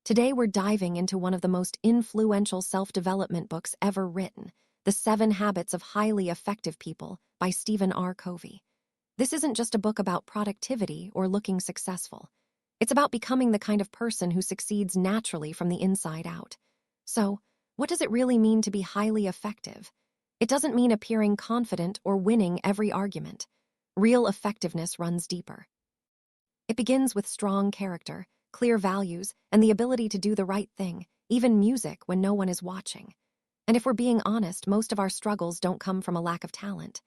Today we're diving into one of the most influential self-development books ever written, The 7 Habits of Highly Effective People by Stephen R. Covey. This isn't just a book about productivity or looking successful. It's about becoming the kind of person who succeeds naturally from the inside out. So, what does it really mean to be highly effective? It doesn't mean appearing confident or winning every argument. Real effectiveness runs deeper. It begins with strong character, clear values, and the ability to do the right thing, even music when no one is watching. And if we're being honest, most of our struggles don't come from a lack of talent.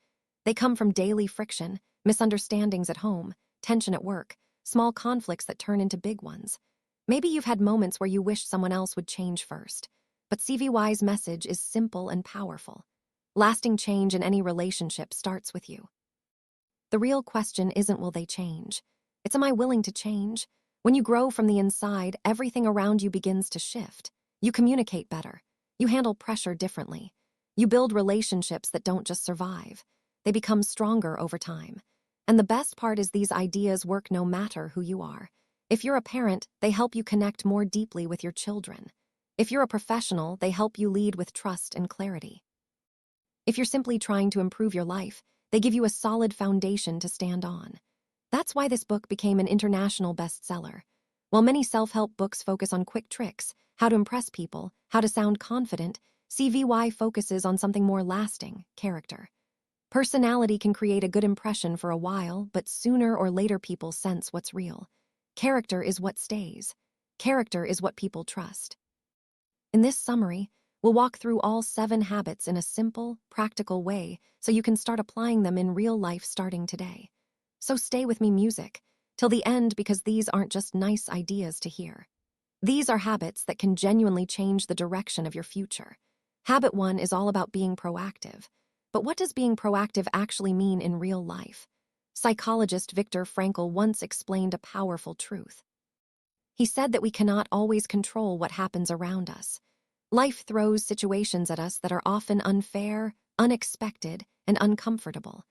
They come from daily friction, misunderstandings at home, tension at work, small conflicts that turn into big ones. Maybe you've had moments where you wish someone else would change first. But CVY's message is simple and powerful. Lasting change in any relationship starts with you. The real question isn't will they change? It's am I willing to change? When you grow from the inside, everything around you begins to shift. You communicate better. You handle pressure differently. You build relationships that don't just survive. They become stronger over time. And the best part is these ideas work no matter who you are. If you're a parent, they help you connect more deeply with your children. If you're a professional, they help you lead with trust and clarity. If you're simply trying to improve your life, they give you a solid foundation to stand on. That's why this book became an international bestseller. While many self-help books focus on quick tricks, how to impress people, how to sound confident, CVY focuses on something more lasting, character. Personality can create a good impression for a while, but sooner or later people sense what's real. Character is what stays. Character is what people trust. In this summary, we'll walk through all 7 habits in a simple, practical way so you can start applying them in real life starting today. So stay with me, music, till the end because these aren't just nice ideas to hear. These are habits that can genuinely change the direction of your future. Habit 1 is all about being proactive. But what does being proactive actually mean in real life? Psychologist Viktor Frankl once explained a powerful truth. He said that we cannot always control what happens around us. Life throws situations at us that are often unfair, unexpected, and uncomfortable.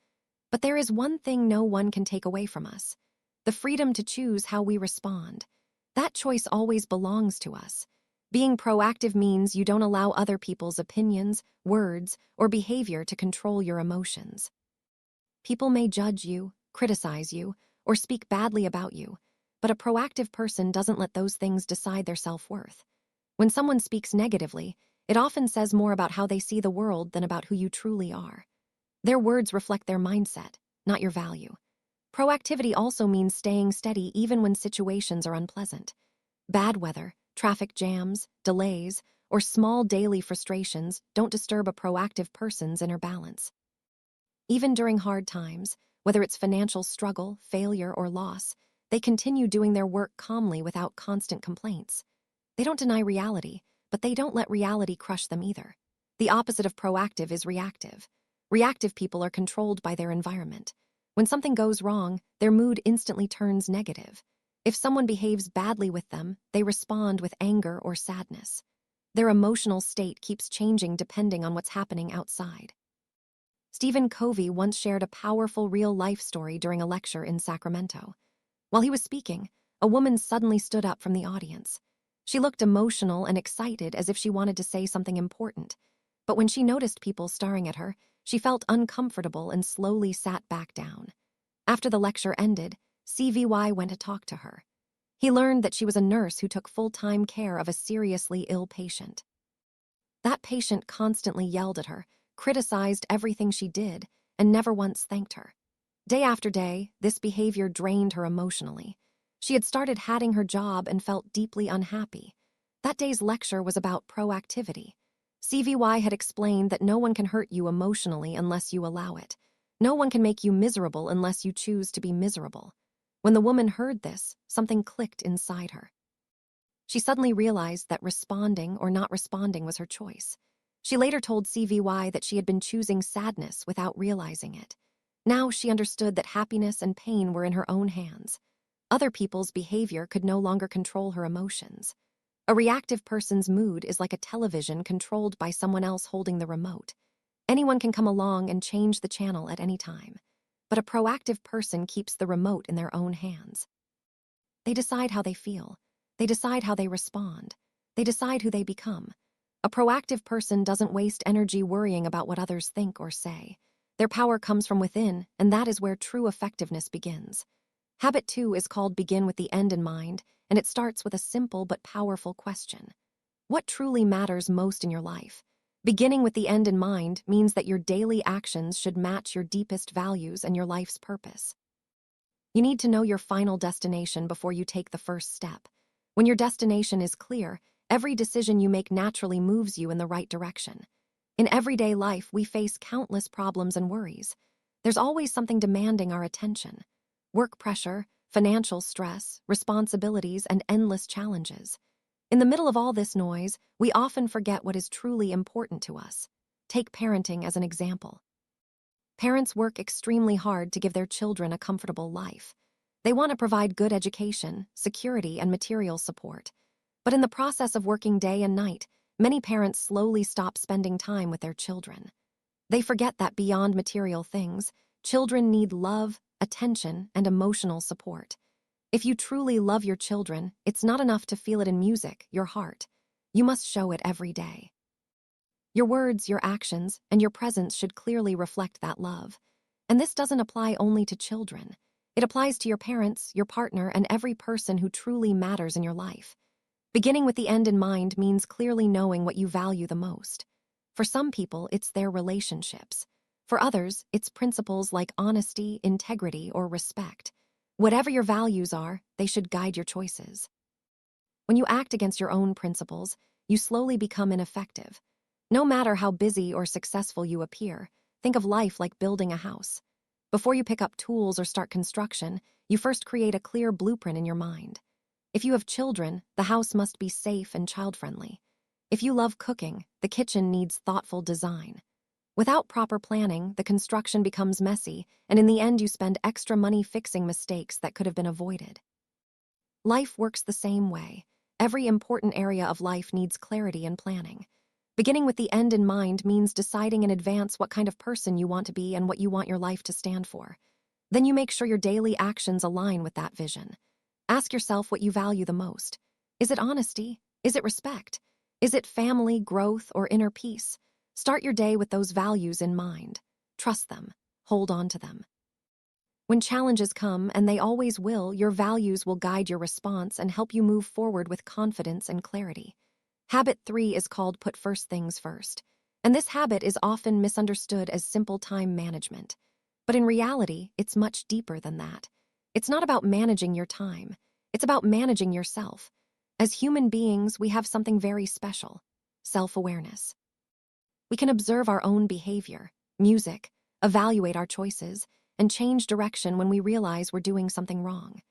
But there is one thing no one can take away from us: the freedom to choose how we respond. That choice always belongs to us. Being proactive means you don't allow other people's opinions, words, or behavior to control your emotions. People may judge you, criticize you, or speak badly about you, but a proactive person doesn't let those things decide their self-worth. When someone speaks negatively, it often says more about how they see the world than about who you truly are. Their words reflect their mindset, not your value. Proactivity also means staying steady even when situations are unpleasant. Bad weather, traffic jams, delays, or small daily frustrations don't disturb a proactive person's inner balance. Even during hard times, whether it's financial struggle, failure, or loss, they continue doing their work calmly without constant complaints. They don't deny reality, but they don't let reality crush them either. The opposite of proactive is reactive. Reactive people are controlled by their environment. When something goes wrong, their mood instantly turns negative. If someone behaves badly with them, they respond with anger or sadness. Their emotional state keeps changing depending on what's happening outside. Stephen Covey once shared a powerful real-life story during a lecture in Sacramento. While he was speaking, a woman suddenly stood up from the audience. She looked emotional and excited as if she wanted to say something important. But when she noticed people staring at her, she felt uncomfortable and slowly sat back down. After the lecture ended, CVY went to talk to her. He learned that she was a nurse who took full-time care of a seriously ill patient. That patient constantly yelled at her, criticized everything she did, and never once thanked her. Day after day, this behavior drained her emotionally. She had started hating her job and felt deeply unhappy. That day's lecture was about proactivity. CVY had explained that no one can hurt you emotionally unless you allow it. No one can make you miserable unless you choose to be miserable. When the woman heard this, something clicked inside her. She suddenly realized that responding or not responding was her choice. She later told CVY that she had been choosing sadness without realizing it. Now she understood that happiness and pain were in her own hands. Other people's behavior could no longer control her emotions. A reactive person's mood is like a television controlled by someone else holding the remote. Anyone can come along and change the channel at any time. But a proactive person keeps the remote in their own hands. They decide how they feel. They decide how they respond. They decide who they become. A proactive person doesn't waste energy worrying about what others think or say. Their power comes from within, and that is where true effectiveness begins. Habit 2 is called Begin with the End in Mind, and it starts with a simple but powerful question. What truly matters most in your life? Beginning with the end in mind means that your daily actions should match your deepest values and your life's purpose. You need to know your final destination before you take the first step. When your destination is clear, every decision you make naturally moves you in the right direction. In everyday life, we face countless problems and worries. There's always something demanding our attention. Work pressure, financial stress, responsibilities, and endless challenges. In the middle of all this noise, we often forget what is truly important to us. Take parenting as an example. Parents work extremely hard to give their children a comfortable life. They want to provide good education, security, and material support. But in the process of working day and night, many parents slowly stop spending time with their children. They forget that beyond material things, children need love, attention, and emotional support. If you truly love your children, it's not enough to feel it in music, your heart. You must show it every day. Your words, your actions, and your presence should clearly reflect that love. And this doesn't apply only to children. It applies to your parents, your partner, and every person who truly matters in your life. Beginning with the end in mind means clearly knowing what you value the most. For some people, it's their relationships. For others, it's principles like honesty, integrity, or respect. Whatever your values are, they should guide your choices. When you act against your own principles, you slowly become ineffective. No matter how busy or successful you appear, think of life like building a house. Before you pick up tools or start construction, you first create a clear blueprint in your mind. If you have children, the house must be safe and child-friendly. If you love cooking, the kitchen needs thoughtful design. Without proper planning, the construction becomes messy, and in the end you spend extra money fixing mistakes that could have been avoided. Life works the same way. Every important area of life needs clarity and planning. Beginning with the end in mind means deciding in advance what kind of person you want to be and what you want your life to stand for. Then you make sure your daily actions align with that vision. Ask yourself what you value the most. Is it honesty? Is it respect? Is it family, growth, or inner peace? Start your day with those values in mind. Trust them. Hold on to them. When challenges come, and they always will, your values will guide your response and help you move forward with confidence and clarity. Habit 3 is called Put First Things First, and this habit is often misunderstood as simple time management. But in reality, it's much deeper than that. It's not about managing your time. It's about managing yourself. As human beings, we have something very special: self-awareness. We can observe our own behavior, music, evaluate our choices, and change direction when we realize we're doing something wrong.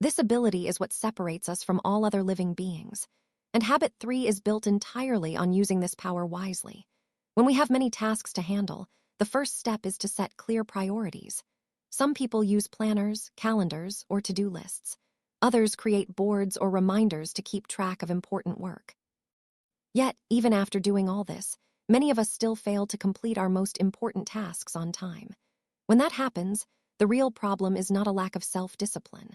This ability is what separates us from all other living beings. And Habit 3 is built entirely on using this power wisely. When we have many tasks to handle, the first step is to set clear priorities. Some people use planners, calendars, or to-do lists. Others create boards or reminders to keep track of important work. Yet, even after doing all this, many of us still fail to complete our most important tasks on time. When that happens, the real problem is not a lack of self-discipline.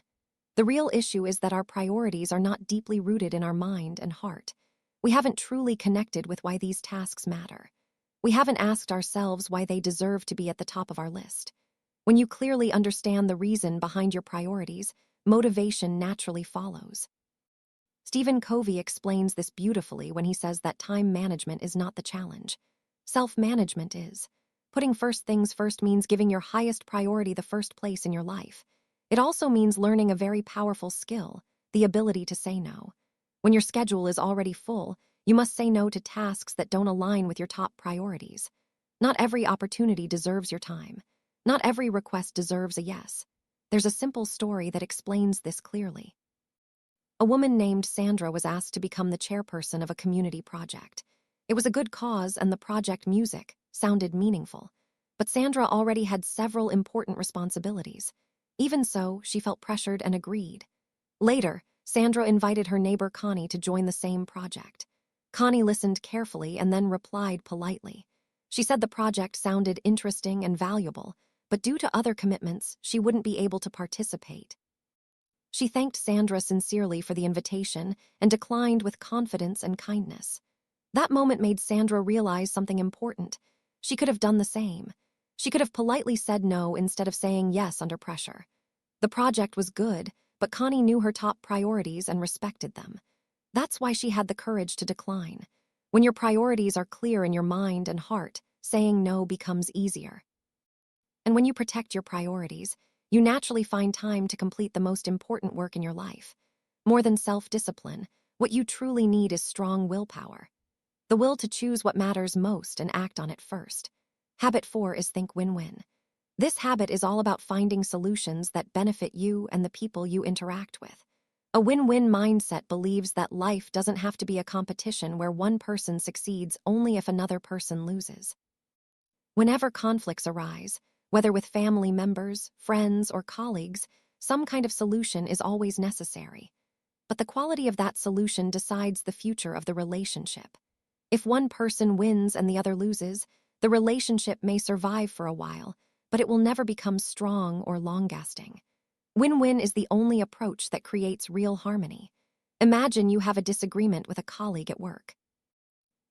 The real issue is that our priorities are not deeply rooted in our mind and heart. We haven't truly connected with why these tasks matter. We haven't asked ourselves why they deserve to be at the top of our list. When you clearly understand the reason behind your priorities, motivation naturally follows. Stephen Covey explains this beautifully when he says that time management is not the challenge. Self-management is. Putting first things first means giving your highest priority the first place in your life. It also means learning a very powerful skill, the ability to say no. When your schedule is already full, you must say no to tasks that don't align with your top priorities. Not every opportunity deserves your time. Not every request deserves a yes. There's a simple story that explains this clearly. A woman named Sandra was asked to become the chairperson of a community project. It was a good cause, and the project music sounded meaningful. But Sandra already had several important responsibilities. Even so, she felt pressured and agreed. Later, Sandra invited her neighbor Connie to join the same project. Connie listened carefully and then replied politely. She said the project sounded interesting and valuable, but due to other commitments, she wouldn't be able to participate. She thanked Sandra sincerely for the invitation and declined with confidence and kindness. That moment made Sandra realize something important. She could have done the same. She could have politely said no instead of saying yes under pressure. The project was good, but Connie knew her top priorities and respected them. That's why she had the courage to decline. When your priorities are clear in your mind and heart, saying no becomes easier. And when you protect your priorities, you naturally find time to complete the most important work in your life. More than self-discipline, what you truly need is strong willpower. The will to choose what matters most and act on it first. Habit 4 is think win-win. This habit is all about finding solutions that benefit you and the people you interact with. A win-win mindset believes that life doesn't have to be a competition where one person succeeds only if another person loses. Whenever conflicts arise, whether with family members, friends, or colleagues, some kind of solution is always necessary. But the quality of that solution decides the future of the relationship. If one person wins and the other loses, the relationship may survive for a while, but it will never become strong or long-lasting. Win-win is the only approach that creates real harmony. Imagine you have a disagreement with a colleague at work.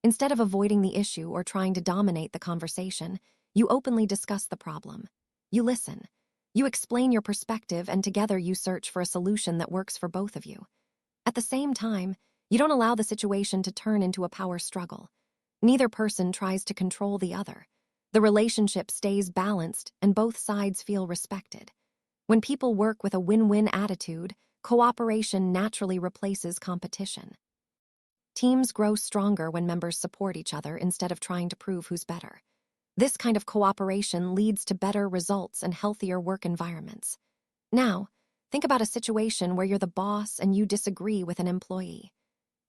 Instead of avoiding the issue or trying to dominate the conversation, you openly discuss the problem. You listen. You explain your perspective, and together you search for a solution that works for both of you. At the same time, you don't allow the situation to turn into a power struggle. Neither person tries to control the other. The relationship stays balanced and both sides feel respected. When people work with a win-win attitude, cooperation naturally replaces competition. Teams grow stronger when members support each other instead of trying to prove who's better. This kind of cooperation leads to better results and healthier work environments. Now, think about a situation where you're the boss and you disagree with an employee.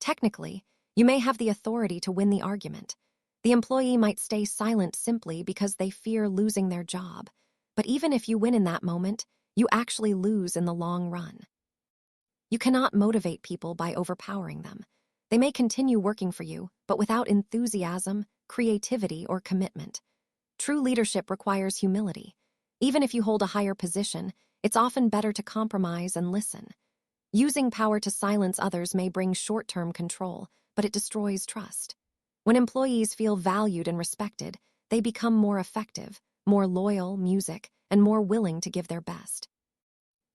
Technically, you may have the authority to win the argument. The employee might stay silent simply because they fear losing their job. But even if you win in that moment, you actually lose in the long run. You cannot motivate people by overpowering them. They may continue working for you, but without enthusiasm, creativity, or commitment. True leadership requires humility. Even if you hold a higher position, it's often better to compromise and listen. Using power to silence others may bring short-term control, but it destroys trust. When employees feel valued and respected, they become more effective, more loyal, and more willing to give their best.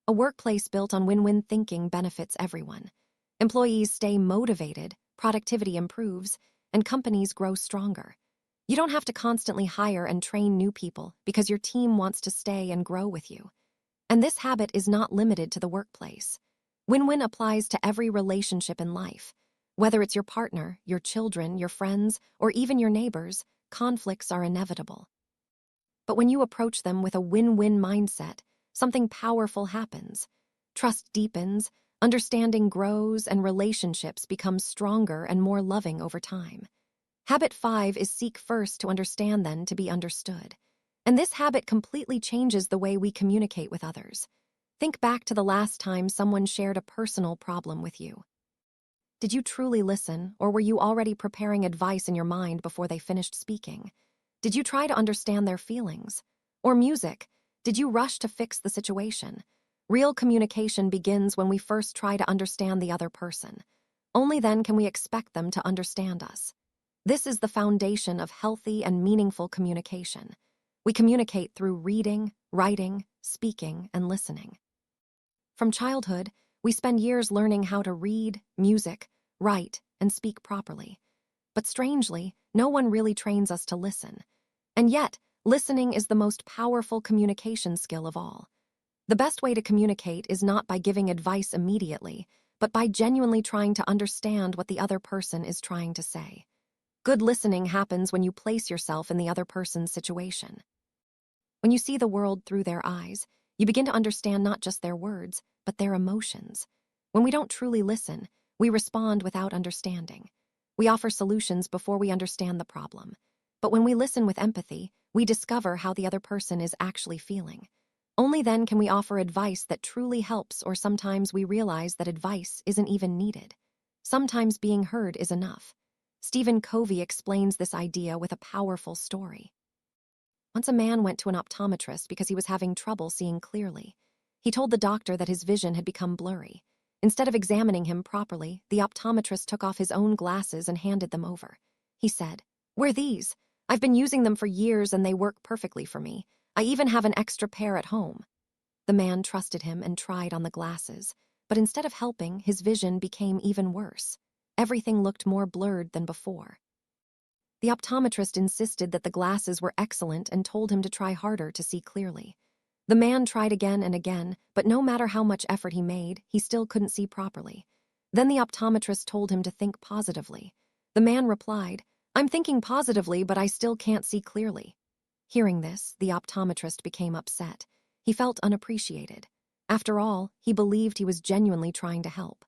A workplace built on win-win thinking benefits everyone. Employees stay motivated, productivity improves, and companies grow stronger. You don't have to constantly hire and train new people because your team wants to stay and grow with you. And this habit is not limited to the workplace. Win-win applies to every relationship in life. Whether it's your partner, your children, your friends, or even your neighbors, conflicts are inevitable. But when you approach them with a win-win mindset, something powerful happens. Trust deepens, understanding grows, and relationships become stronger and more loving over time. Habit 5 is seek first to understand, then to be understood. And this habit completely changes the way we communicate with others. Think back to the last time someone shared a personal problem with you. Did you truly listen, or were you already preparing advice in your mind before they finished speaking? Did you try to understand their feelings? Or music, did you rush to fix the situation? Real communication begins when we first try to understand the other person. Only then can we expect them to understand us. This is the foundation of healthy and meaningful communication. We communicate through reading, writing, speaking, and listening. From childhood, we spend years learning how to read, music, write, and speak properly. But strangely, no one really trains us to listen. And yet, listening is the most powerful communication skill of all. The best way to communicate is not by giving advice immediately, but by genuinely trying to understand what the other person is trying to say. Good listening happens when you place yourself in the other person's situation. When you see the world through their eyes, you begin to understand not just their words, but their emotions. When we don't truly listen, we respond without understanding. We offer solutions before we understand the problem. But when we listen with empathy, we discover how the other person is actually feeling. Only then can we offer advice that truly helps, or sometimes we realize that advice isn't even needed. Sometimes being heard is enough. Covey explains this idea with a powerful story. Once a man went to an optometrist because he was having trouble seeing clearly. He told the doctor that his vision had become blurry. Instead of examining him properly, the optometrist took off his own glasses and handed them over. He said, "Wear these. I've been using them for years and they work perfectly for me. I even have an extra pair at home." The man trusted him and tried on the glasses, but instead of helping, his vision became even worse. Everything looked more blurred than before. The optometrist insisted that the glasses were excellent and told him to try harder to see clearly. The man tried again and again, but no matter how much effort he made, he still couldn't see properly. Then the optometrist told him to think positively. The man replied, "I'm thinking positively, but I still can't see clearly." Hearing this, the optometrist became upset. He felt unappreciated. After all, he believed he was genuinely trying to help.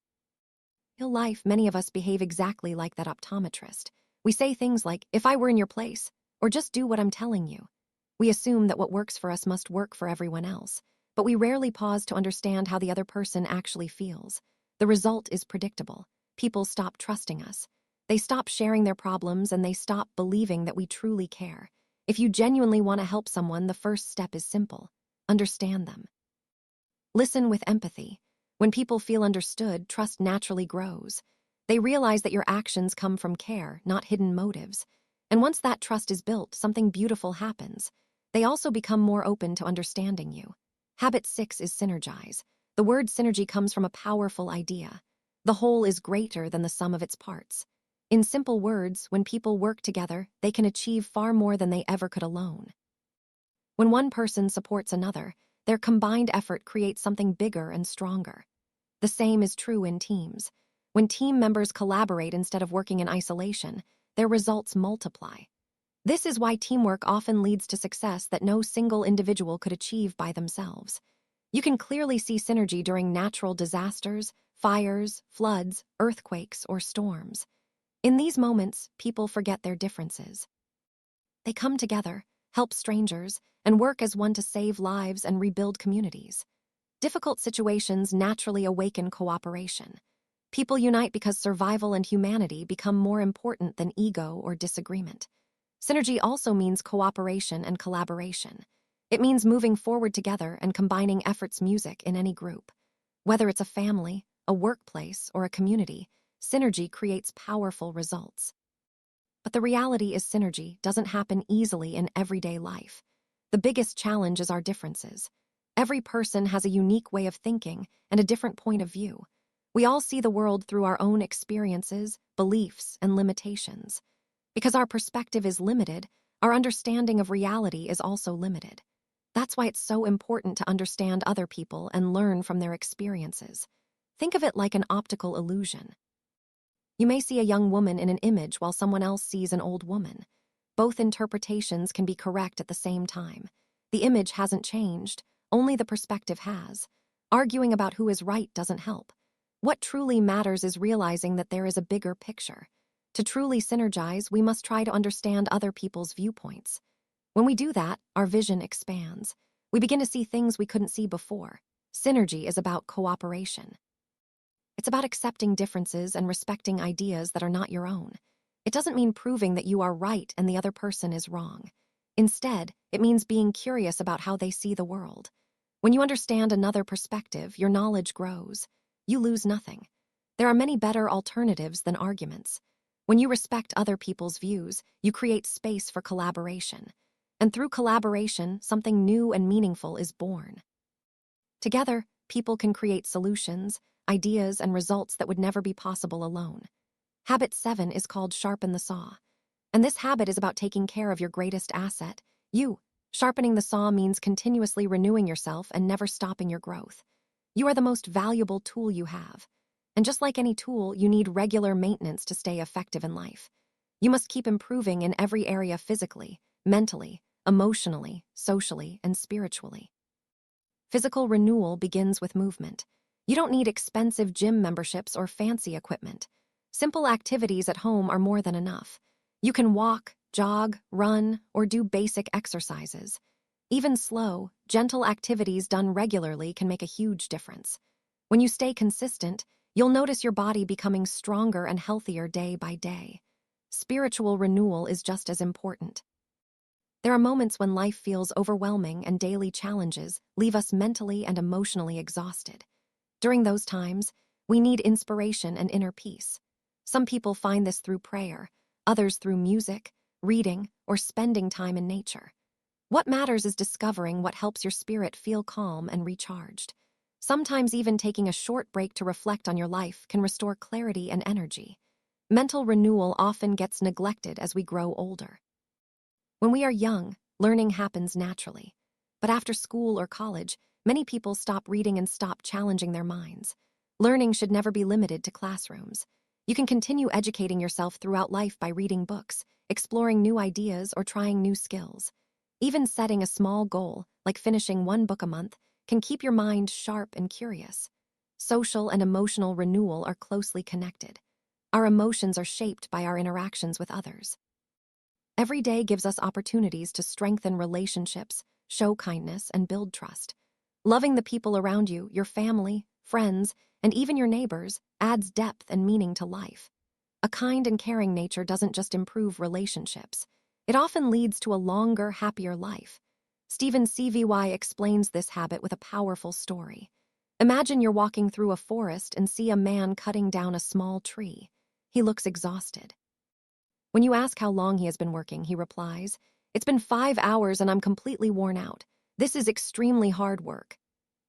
In life, many of us behave exactly like that optometrist. We say things like, "If I were in your place," or "Just do what I'm telling you." We assume that what works for us must work for everyone else, but we rarely pause to understand how the other person actually feels. The result is predictable. People stop trusting us. They stop sharing their problems and they stop believing that we truly care. If you genuinely want to help someone, the first step is simple. Understand them. Listen with empathy. When people feel understood, trust naturally grows. They realize that your actions come from care, not hidden motives. And once that trust is built, something beautiful happens. They also become more open to understanding you. Habit 6 is Synergize. The word synergy comes from a powerful idea. The whole is greater than the sum of its parts. In simple words, when people work together, they can achieve far more than they ever could alone. When one person supports another, their combined effort creates something bigger and stronger. The same is true in teams. When team members collaborate instead of working in isolation, their results multiply. This is why teamwork often leads to success that no single individual could achieve by themselves. You can clearly see synergy during natural disasters, fires, floods, earthquakes, or storms. In these moments, people forget their differences. They come together, help strangers, and work as one to save lives and rebuild communities. Difficult situations naturally awaken cooperation. People unite because survival and humanity become more important than ego or disagreement. Synergy also means cooperation and collaboration. It means moving forward together and combining efforts. Music in any group. Whether it's a family, a workplace, or a community, synergy creates powerful results. But the reality is synergy doesn't happen easily in everyday life. The biggest challenge is our differences. Every person has a unique way of thinking and a different point of view. We all see the world through our own experiences, beliefs, and limitations. Because our perspective is limited, our understanding of reality is also limited. That's why it's so important to understand other people and learn from their experiences. Think of it like an optical illusion. You may see a young woman in an image while someone else sees an old woman. Both interpretations can be correct at the same time. The image hasn't changed, only the perspective has. Arguing about who is right doesn't help. What truly matters is realizing that there is a bigger picture. To truly synergize, we must try to understand other people's viewpoints. When we do that, our vision expands. We begin to see things we couldn't see before. Synergy is about cooperation. It's about accepting differences and respecting ideas that are not your own. It doesn't mean proving that you are right and the other person is wrong. Instead, it means being curious about how they see the world. When you understand another perspective, your knowledge grows. You lose nothing. There are many better alternatives than arguments. When you respect other people's views, you create space for collaboration. And through collaboration, something new and meaningful is born. Together, people can create solutions, ideas, and results that would never be possible alone. Habit 7 is called Sharpen the Saw. And this habit is about taking care of your greatest asset, you. Sharpening the saw means continuously renewing yourself and never stopping your growth. You are the most valuable tool you have. And just like any tool, you need regular maintenance to stay effective in life. You must keep improving in every area physically, mentally, emotionally, socially, and spiritually. Physical renewal begins with movement. You don't need expensive gym memberships or fancy equipment. Simple activities at home are more than enough. You can walk, jog, run, or do basic exercises. Even slow, gentle activities done regularly can make a huge difference. When you stay consistent, you'll notice your body becoming stronger and healthier day by day. Spiritual renewal is just as important. There are moments when life feels overwhelming and daily challenges leave us mentally and emotionally exhausted. During those times, we need inspiration and inner peace. Some people find this through prayer, others through music, reading, or spending time in nature. What matters is discovering what helps your spirit feel calm and recharged. Sometimes even taking a short break to reflect on your life can restore clarity and energy. Mental renewal often gets neglected as we grow older. When we are young, learning happens naturally. But after school or college, many people stop reading and stop challenging their minds. Learning should never be limited to classrooms. You can continue educating yourself throughout life by reading books, exploring new ideas, or trying new skills. Even setting a small goal, like finishing one book a month, can keep your mind sharp and curious. Social and emotional renewal are closely connected. Our emotions are shaped by our interactions with others. Every day gives us opportunities to strengthen relationships, show kindness, and build trust. Loving the people around you, your family, friends, and even your neighbors, adds depth and meaning to life. A kind and caring nature doesn't just improve relationships. It often leads to a longer, happier life. Stephen Covey explains this habit with a powerful story. Imagine you're walking through a forest and see a man cutting down a small tree. He looks exhausted. When you ask how long he has been working, he replies, "It's been 5 hours and I'm completely worn out. This is extremely hard work."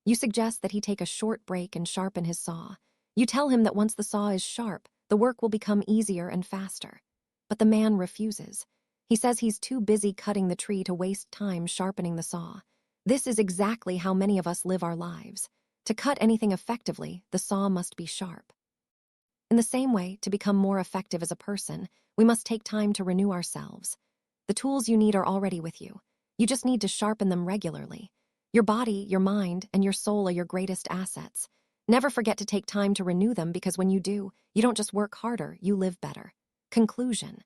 You suggest that he take a short break and sharpen his saw. You tell him that once the saw is sharp, the work will become easier and faster. But the man refuses. He says he's too busy cutting the tree to waste time sharpening the saw. This is exactly how many of us live our lives. To cut anything effectively, the saw must be sharp. In the same way, to become more effective as a person, we must take time to renew ourselves. The tools you need are already with you. You just need to sharpen them regularly. Your body, your mind, and your soul are your greatest assets. Never forget to take time to renew them, because when you do, you don't just work harder, you live better. Conclusion.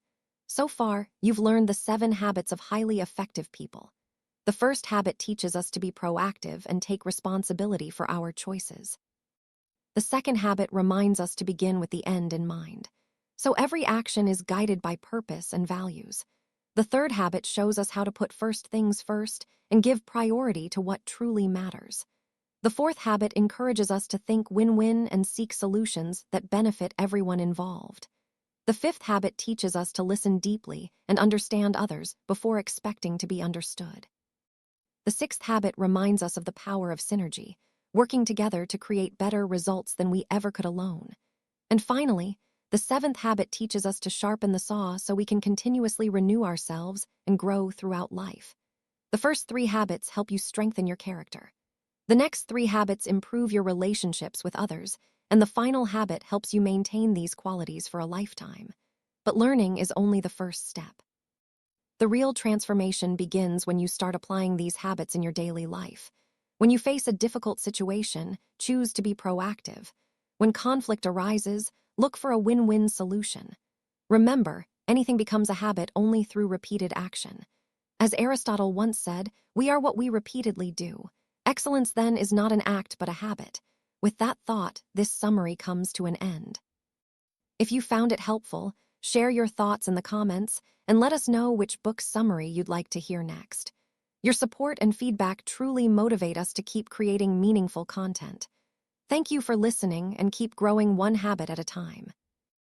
So far, you've learned the 7 habits of highly effective people. The first habit teaches us to be proactive and take responsibility for our choices. The second habit reminds us to begin with the end in mind. So every action is guided by purpose and values. The third habit shows us how to put first things first and give priority to what truly matters. The fourth habit encourages us to think win-win and seek solutions that benefit everyone involved. The fifth habit teaches us to listen deeply and understand others before expecting to be understood. The sixth habit reminds us of the power of synergy, working together to create better results than we ever could alone. And finally, the seventh habit teaches us to sharpen the saw so we can continuously renew ourselves and grow throughout life. The first 3 habits help you strengthen your character. The next 3 habits improve your relationships with others, and the final habit helps you maintain these qualities for a lifetime. But learning is only the first step. The real transformation begins when you start applying these habits in your daily life. When you face a difficult situation, choose to be proactive. When conflict arises, look for a win-win solution. Remember, anything becomes a habit only through repeated action. As Aristotle once said, we are what we repeatedly do. Excellence, then, is not an act but a habit. With that thought, this summary comes to an end. If you found it helpful, share your thoughts in the comments and let us know which book summary you'd like to hear next. Your support and feedback truly motivate us to keep creating meaningful content. Thank you for listening, and keep growing one habit at a time.